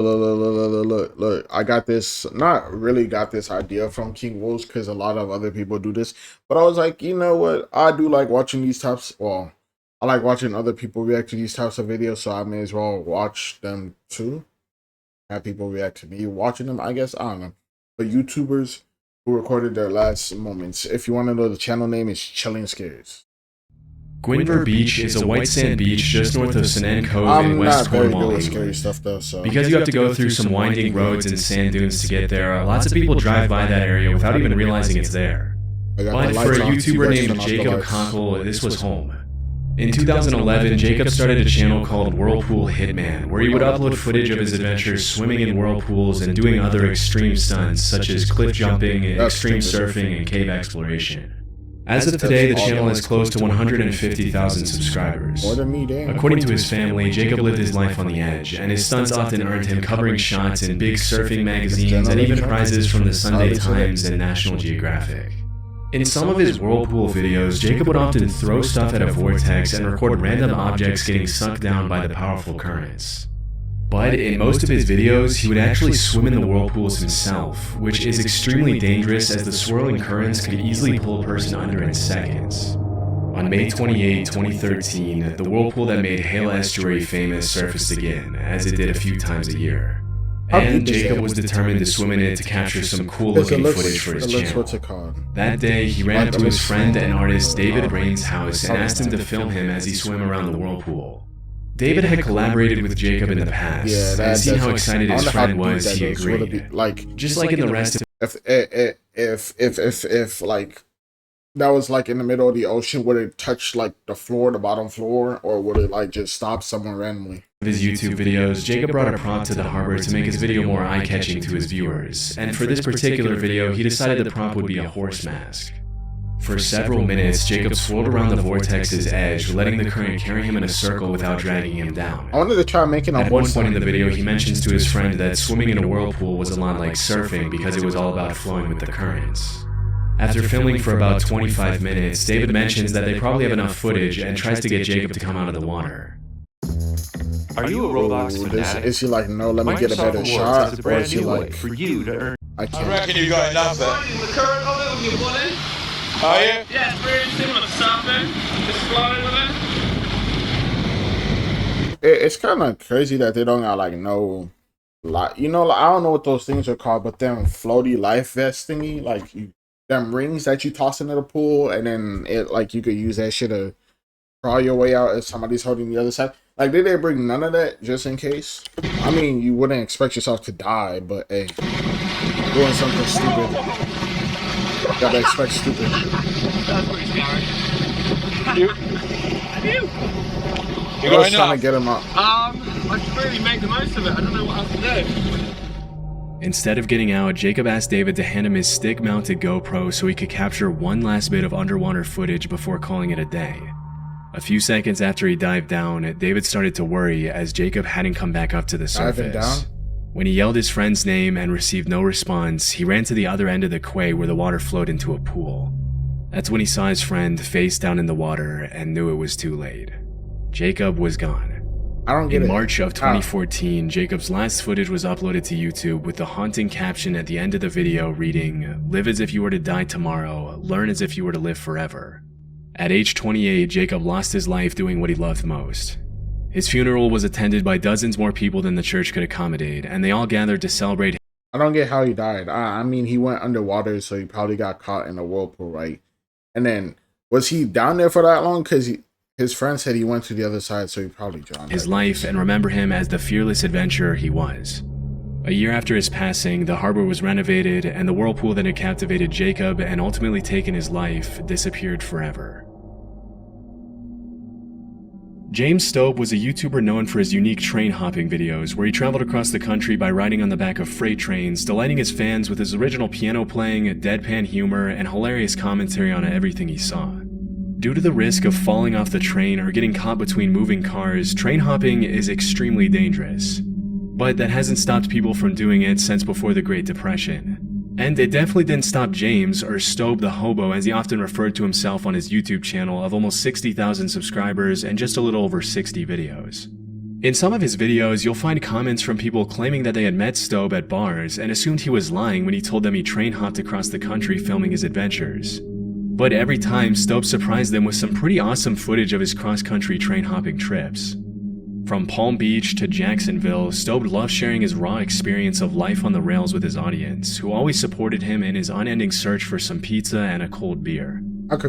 Look. I got this, not really got this idea from King Wolves because a lot of other people do this. But I was like, you know what? I do like watching these types. Well, I like watching other people react to these types of videos, so I may as well watch them too. Have people react to me watching them, I guess. I don't know. But YouTubers who recorded their last moments. If you want to know, the channel name is Chilling Scares. Gwynver Beach is a white sand beach just north of Sanan Cove in West Cornwall, England. Stuff though, so. Because you have to go through some winding roads and sand dunes to get there, lots of people drive by that area without even realizing it's there. But for a YouTuber named Jacob Conkle, this was home. In 2011, Jacob started a channel called Whirlpool Hitman, where he would upload footage of his adventures swimming in whirlpools and doing other extreme stunts such as cliff jumping, extreme surfing, and cave exploration. As of today, the channel has close to 150,000 subscribers. According to his family, Jacob lived his life on the edge, and his stunts often earned him covering shots in big surfing magazines and even prizes from the Sunday Times and National Geographic. In some of his whirlpool videos, Jacob would often throw stuff at a vortex and record random objects getting sucked down by the powerful currents. But in most of his videos, he would actually swim in the whirlpools himself, which is extremely dangerous as the swirling currents could easily pull a person under in seconds. On May 28, 2013, the whirlpool that made Hale Estuary famous surfaced again, as it did a few times a year. And Jacob was determined to swim in it to capture some cool-looking footage for his channel. That day, he ran up to his friend and artist David Rain's house and asked him to film him as he swam around the whirlpool. David had collaborated with Jacob in the past, and seeing how excited his friend was, he agreed. Just like in the rest of if like that was like in the middle of the ocean, would it touch like the floor, the bottom floor, or would it like just stop somewhere randomly? His YouTube videos, Jacob brought a prompt to the harbor to make his video more eye-catching to his viewers, and for this particular video, he decided the prompt would be a horse mask. For several minutes, Jacob swirled around the vortex's edge, letting the current carry him in a circle without dragging him down. I wanted to try making a horse. At one point in the video, he mentions to his friend that swimming in a whirlpool was a lot like surfing because it was all about flowing with the currents. After filming for about 25 minutes, David mentions that they probably have enough footage and tries to get Jacob to come out of the water. Are you a Roblox fanatic? Is he like, no, let me get a better shot? Or is he like, for you to earn? I can't. I reckon you got enough there. The current of it with your body. Are you? Yeah, it's very similar to surfing. Just floating with it. It's kind of crazy that they don't got like no, like, you know, like, I don't know what those things are called, but them floaty life vest thingy, like them rings that you toss into the pool, and then it like you could use that shit to crawl your way out if somebody's holding the other side. Like, did they bring none of that just in case? I mean, you wouldn't expect yourself to die, but hey, doing something stupid. Gotta expect stupid. That's pretty scary. You I was trying to get him up. I should really make the most of it. I don't know what else to do. Instead of getting out, Jacob asked David to hand him his stick-mounted GoPro so he could capture one last bit of underwater footage before calling it a day. A few seconds after he dived down, David started to worry as Jacob hadn't come back up to the surface. Diving down? When he yelled his friend's name and received no response, he ran to the other end of the quay where the water flowed into a pool. That's when he saw his friend face down in the water and knew it was too late. Jacob was gone. I don't get it. In it. March of 2014, Jacob's last footage was uploaded to YouTube with the haunting caption at the end of the video reading, "Live as if you were to die tomorrow, learn as if you were to live forever." At age 28, Jacob lost his life doing what he loved most. His funeral was attended by dozens more people than the church could accommodate, and they all gathered to celebrate. I don't get how he died. I mean, he went underwater, so he probably got caught in a whirlpool, right? And then, was he down there for that long? Because his friend said he went to the other side, so he probably drowned. His life and remember him as the fearless adventurer he was. A year after his passing, the harbor was renovated, and the whirlpool that had captivated Jacob and ultimately taken his life disappeared forever. James Stope was a YouTuber known for his unique train hopping videos where he traveled across the country by riding on the back of freight trains, delighting his fans with his original piano playing, deadpan humor, and hilarious commentary on everything he saw. Due to the risk of falling off the train or getting caught between moving cars, train hopping is extremely dangerous. But that hasn't stopped people from doing it since before the Great Depression. And it definitely didn't stop James, or Stobe the Hobo as he often referred to himself on his YouTube channel of almost 60,000 subscribers and just a little over 60 videos. In some of his videos, you'll find comments from people claiming that they had met Stobe at bars and assumed he was lying when he told them he train hopped across the country filming his adventures. But every time, Stobe surprised them with some pretty awesome footage of his cross-country train hopping trips. From Palm Beach to Jacksonville, Stobe loved sharing his raw experience of life on the rails with his audience, who always supported him in his unending search for some pizza and a cold beer.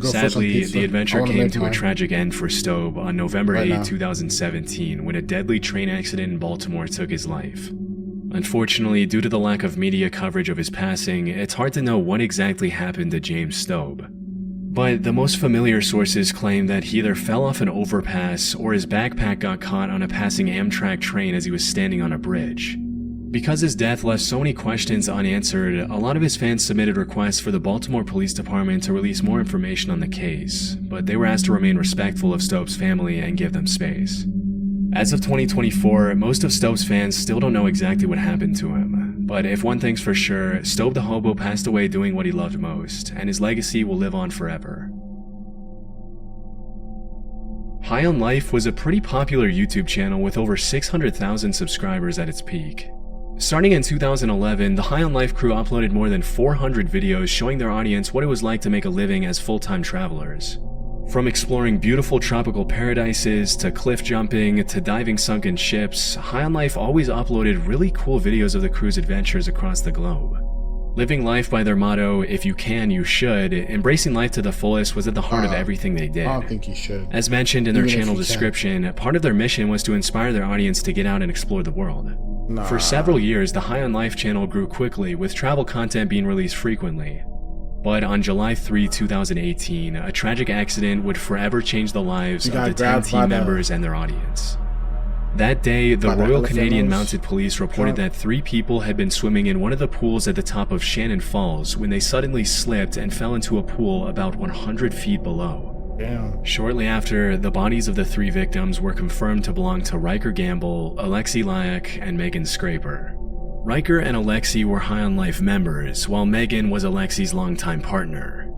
Sadly, the adventure came to a tragic end for Stobe on November 8, 2017, when a deadly train accident in Baltimore took his life. Unfortunately, due to the lack of media coverage of his passing, it's hard to know what exactly happened to James Stobe. But the most familiar sources claim that he either fell off an overpass or his backpack got caught on a passing Amtrak train as he was standing on a bridge. Because his death left so many questions unanswered, a lot of his fans submitted requests for the Baltimore Police Department to release more information on the case, but they were asked to remain respectful of Stobe's family and give them space. As of 2024, most of Stobe's fans still don't know exactly what happened to him, but if one thing's for sure, Stobe the Hobo passed away doing what he loved most, and his legacy will live on forever. High on Life was a pretty popular YouTube channel with over 600,000 subscribers at its peak. Starting in 2011, the High on Life crew uploaded more than 400 videos showing their audience what it was like to make a living as full-time travelers. From exploring beautiful tropical paradises, to cliff jumping, to diving sunken ships, High on Life always uploaded really cool videos of the crew's adventures across the globe. Living life by their motto, "If you can, you should," embracing life to the fullest was at the heart of everything they did. I don't think you should. As mentioned in their channel description, part of their mission was to inspire their audience to get out and explore the world. For several years, the High on Life channel grew quickly, with travel content being released frequently. But on July 3, 2018, a tragic accident would forever change the lives of the 10 team members and their audience. That day, the Royal Canadian Mounted Police reported that 3 people had been swimming in one of the pools at the top of Shannon Falls when they suddenly slipped and fell into a pool about 100 feet below. Damn. Shortly after, the bodies of the 3 victims were confirmed to belong to Riker Gamble, Alexi Lyak, and Megan Scraper. Riker and Alexi were High on Life members, while Megan was Alexi's longtime partner.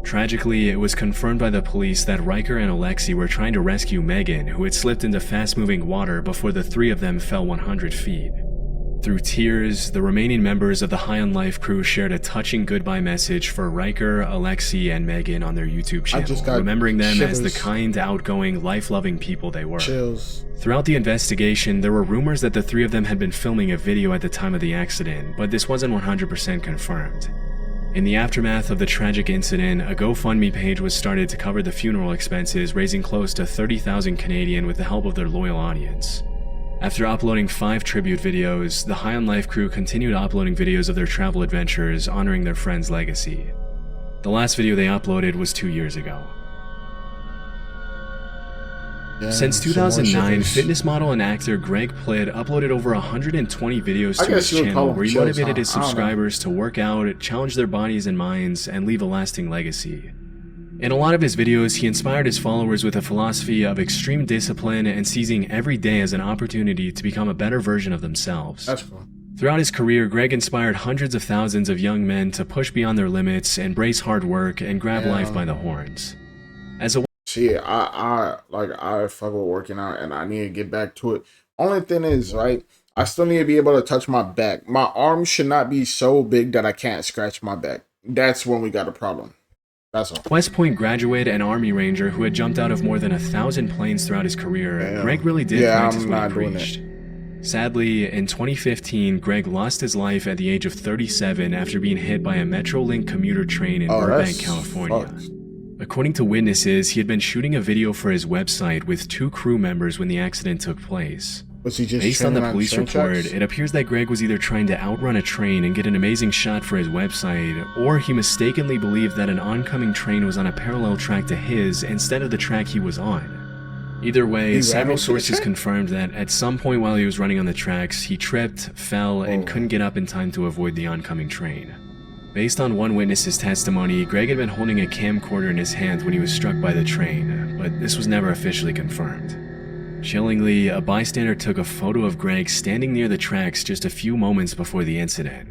Tragically, it was confirmed by the police that Riker and Alexi were trying to rescue Megan, who had slipped into fast-moving water before the 3 of them fell 100 feet. Through tears, the remaining members of the High on Life crew shared a touching goodbye message for Riker, Alexi, and Megan on their YouTube channel, remembering them as the kind, outgoing, life-loving people they were. Chills. Throughout the investigation, there were rumors that the 3 of them had been filming a video at the time of the accident, but this wasn't 100% confirmed. In the aftermath of the tragic incident, a GoFundMe page was started to cover the funeral expenses, raising close to 30,000 Canadian with the help of their loyal audience. After uploading 5 tribute videos, the High on Life crew continued uploading videos of their travel adventures, honoring their friend's legacy. The last video they uploaded was 2 years ago. Yeah, since 2009, fitness model and actor Greg Plitt uploaded over 120 videos to his channel where he motivated his subscribers to work out, challenge their bodies and minds, and leave a lasting legacy. In a lot of his videos, he inspired his followers with a philosophy of extreme discipline and seizing every day as an opportunity to become a better version of themselves. That's cool. Throughout his career, Greg inspired hundreds of thousands of young men to push beyond their limits, embrace hard work, and grab life by the horns. As a See, I fuck with working out, and I need to get back to it. Only thing is, right, I still need to be able to touch my back. My arms should not be so big that I can't scratch my back. That's when we got a problem. That's all. West Point graduate and Army Ranger who had jumped out of more than 1,000 planes throughout his career, Greg really did practice what he preached. Sadly, in 2015, Greg lost his life at the age of 37 after being hit by a Metrolink commuter train in Burbank, California. According to witnesses, he had been shooting a video for his website with 2 crew members when the accident took place. Was he just Based on the police report, it appears that Greg was either trying to outrun a train and get an amazing shot for his website, or he mistakenly believed that an oncoming train was on a parallel track to his instead of the track he was on. Either way, several sources confirmed that at some point while he was running on the tracks, he tripped, fell, and couldn't get up in time to avoid the oncoming train. Based on one witness's testimony, Greg had been holding a camcorder in his hand when he was struck by the train, but this was never officially confirmed. Chillingly, a bystander took a photo of Greg standing near the tracks just a few moments before the incident.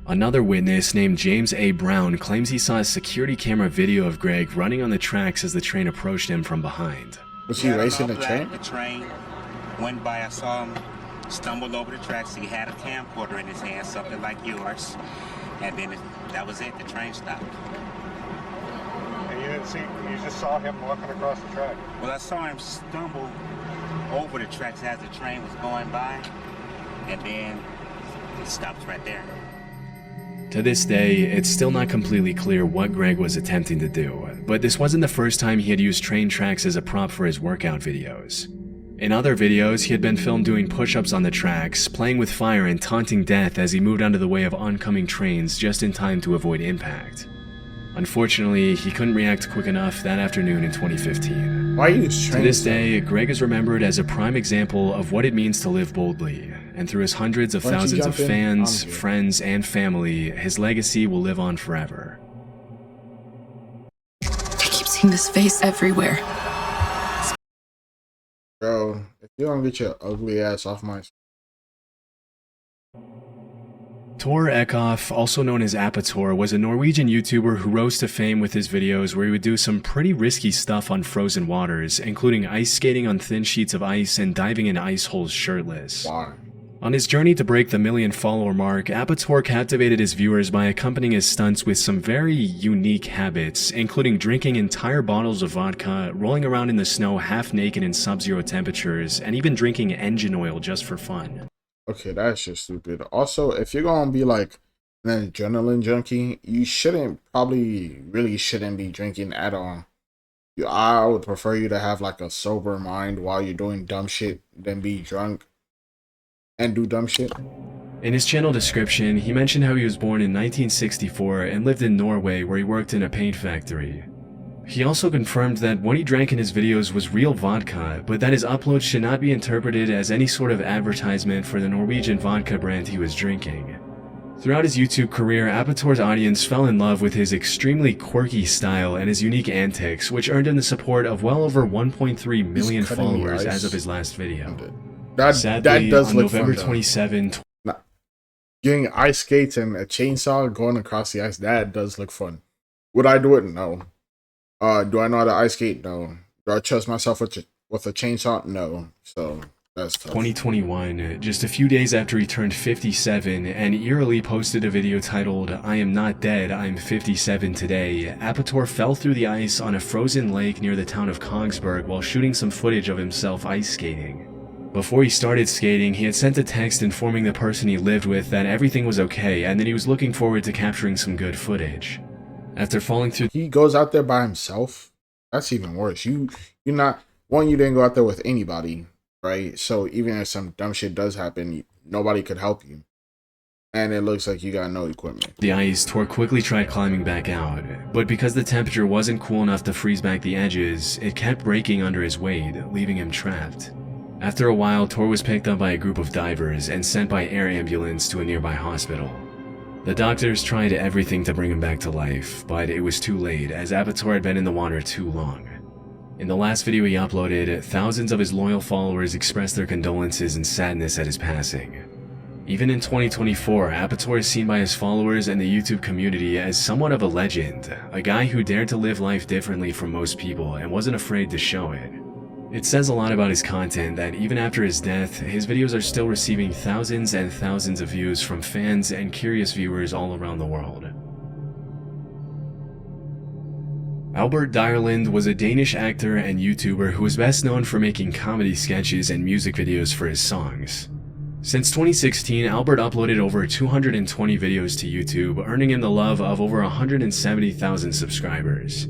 Another witness, named James A. Brown, claims he saw a security camera video of Greg running on the tracks as the train approached him from behind. Was he racing the train? Went by, I saw him, stumbled over the tracks. He had a camcorder in his hand, something like yours. And then that was it, the train stopped. And you didn't see, you just saw him walking across the track? Well, I saw him stumble over the tracks as the train was going by. And then it stopped right there. To this day, it's still not completely clear what Greg was attempting to do, but this wasn't the first time he had used train tracks as a prop for his workout videos. In other videos, he had been filmed doing push-ups on the tracks, playing with fire and taunting death as he moved out of the way of oncoming trains just in time to avoid impact. Unfortunately, he couldn't react quick enough that afternoon in 2015. Why use trains? To this day, Greg is remembered as a prime example of what it means to live boldly, and through his hundreds of thousands of fans, friends, and family, his legacy will live on forever. I keep seeing this face everywhere. Bro, if you don't get your ugly ass off my... Tor Eckhoff, also known as Apator, was a Norwegian YouTuber who rose to fame with his videos where he would do some pretty risky stuff on frozen waters, including ice skating on thin sheets of ice and diving in ice holes shirtless. Why? On his journey to break the 1 million follower mark, Apator captivated his viewers by accompanying his stunts with some very unique habits, including drinking entire bottles of vodka, rolling around in the snow half naked in sub-zero temperatures, and even drinking engine oil just for fun. Okay, that's just stupid. Also, if you're gonna be like an adrenaline junkie, you really shouldn't be drinking at all. I would prefer you to have like a sober mind while you're doing dumb shit than be drunk and do dumb shit. In his channel description, he mentioned how he was born in 1964 and lived in Norway where he worked in a paint factory. He also confirmed that what he drank in his videos was real vodka, but that his uploads should not be interpreted as any sort of advertisement for the Norwegian vodka brand he was drinking. Throughout his YouTube career, Apator's audience fell in love with his extremely quirky style and his unique antics, which earned him the support of well over 1.3 million followers as of his last video. Sadly, that does on look November fun, 27, getting ice skates and a chainsaw going across the ice, that does look fun. Would I do it? No. Do I know how to ice skate? No. Do I trust myself with a chainsaw? No. So that's tough. 2021, just a few days after he turned 57 and eerily posted a video titled, "I am not dead, I'm 57 today," Apator fell through the ice on a frozen lake near the town of Kongsberg while shooting some footage of himself ice skating. Before he started skating, he had sent a text informing the person he lived with that everything was okay and that he was looking forward to capturing some good footage. After falling through... He goes out there by himself? That's even worse. You're not... One, you didn't go out there with anybody, right? So even if some dumb shit does happen, nobody could help you. And it looks like you got no equipment. The ice, Tor quickly tried climbing back out, but because the temperature wasn't cool enough to freeze back the edges, it kept breaking under his weight, leaving him trapped. After a while, Tor was picked up by a group of divers and sent by air ambulance to a nearby hospital. The doctors tried everything to bring him back to life, but it was too late as Apator had been in the water too long. In the last video he uploaded, thousands of his loyal followers expressed their condolences and sadness at his passing. Even in 2024, Apator is seen by his followers and the YouTube community as somewhat of a legend, a guy who dared to live life differently from most people and wasn't afraid to show it. It says a lot about his content that even after his death, his videos are still receiving thousands and thousands of views from fans and curious viewers all around the world. Albert Dyrland was a Danish actor and YouTuber who was best known for making comedy sketches and music videos for his songs. Since 2016, Albert uploaded over 220 videos to YouTube, earning him the love of over 170,000 subscribers.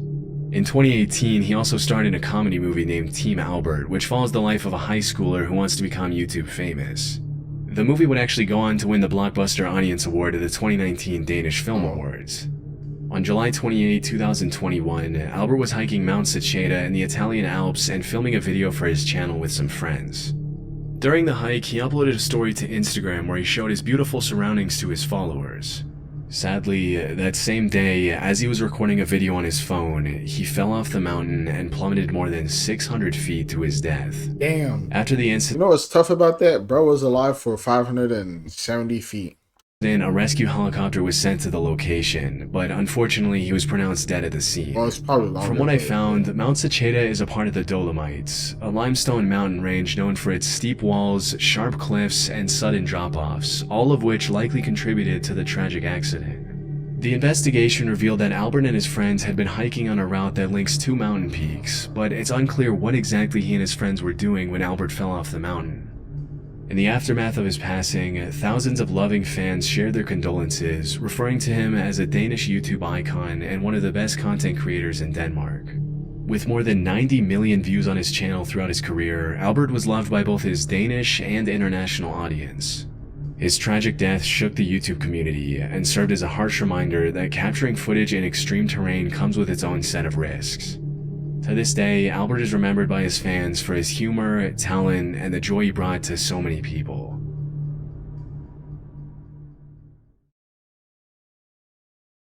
In 2018, he also starred in a comedy movie named Team Albert, which follows the life of a high schooler who wants to become YouTube famous. The movie would actually go on to win the Blockbuster Audience Award at the 2019 Danish Film Awards. On July 28, 2021, Albert was hiking Mount Seceda in the Italian Alps and filming a video for his channel with some friends. During the hike, he uploaded a story to Instagram where he showed his beautiful surroundings to his followers. Sadly, that same day, as he was recording a video on his phone, he fell off the mountain and plummeted more than 600 feet to his death. Damn. After the incident... You know what's tough about that? Bro was alive for 570 feet. Then a rescue helicopter was sent to the location, but unfortunately he was pronounced dead at the scene. Well, it's probably longer. From what I found, Mount Zakarey is a part of the Dolomites, a limestone mountain range known for its steep walls, sharp cliffs, and sudden drop-offs, all of which likely contributed to the tragic accident. The investigation revealed that Albert and his friends had been hiking on a route that links two mountain peaks, but it's unclear what exactly he and his friends were doing when Albert fell off the mountain. In the aftermath of his passing, thousands of loving fans shared their condolences, referring to him as a Danish YouTube icon and one of the best content creators in Denmark. With more than 90 million views on his channel throughout his career, Albert was loved by both his Danish and international audience. His tragic death shook the YouTube community and served as a harsh reminder that capturing footage in extreme terrain comes with its own set of risks. To this day, Albert is remembered by his fans for his humor, talent, and the joy he brought to so many people.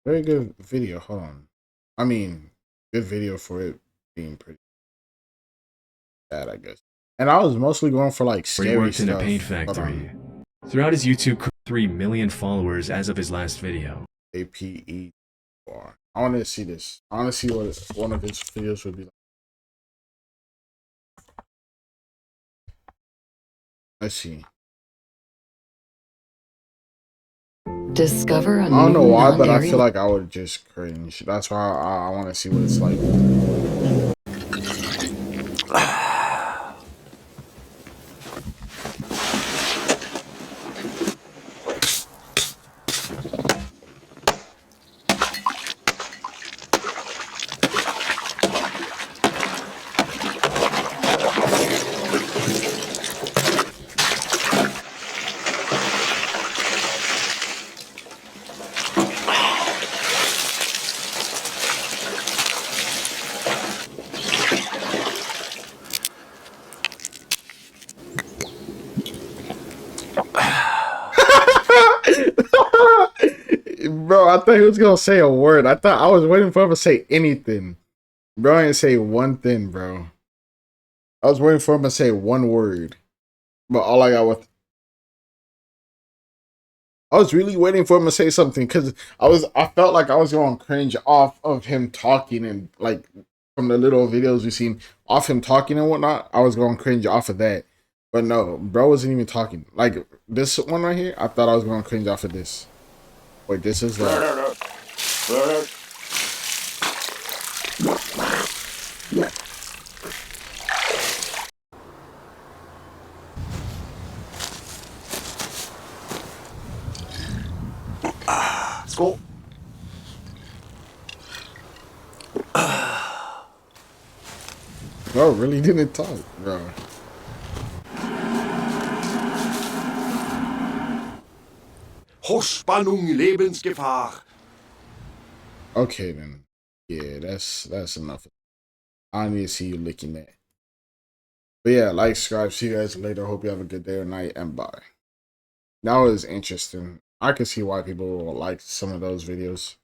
Very good video. Hold on. I mean, good video for it being pretty bad, I guess. And I was mostly going for like scary He worked stuff. in a paint factory. Throughout his YouTube, 3 million followers as of his last video. APER. I want to see this. I want to see what one of his videos would be like. Let's see. Discover a I don't know new why, but I non-dairy- feel like I would just cringe. That's why I want to see what it's like. Bro, I thought he was gonna say a word. I was waiting for him to say anything. Bro, I didn't say one thing, bro. I was waiting for him to say one word. But all I got was I was really waiting for him to say something because I felt like I was going to cringe off of him talking, and like from the little videos we've seen off him talking and whatnot, I was going to cringe off of that. But no, bro wasn't even talking. Like this one right here, I thought I was going to cringe off of this. Wait, this is Skål. Bro really didn't talk, bro. Hochspannung Lebensgefahr. Okay then. Yeah, that's enough. I need to see you licking that. But yeah, like, subscribe, see you guys later. Hope you have a good day or night, and bye. That was interesting. I can see why people like some of those videos.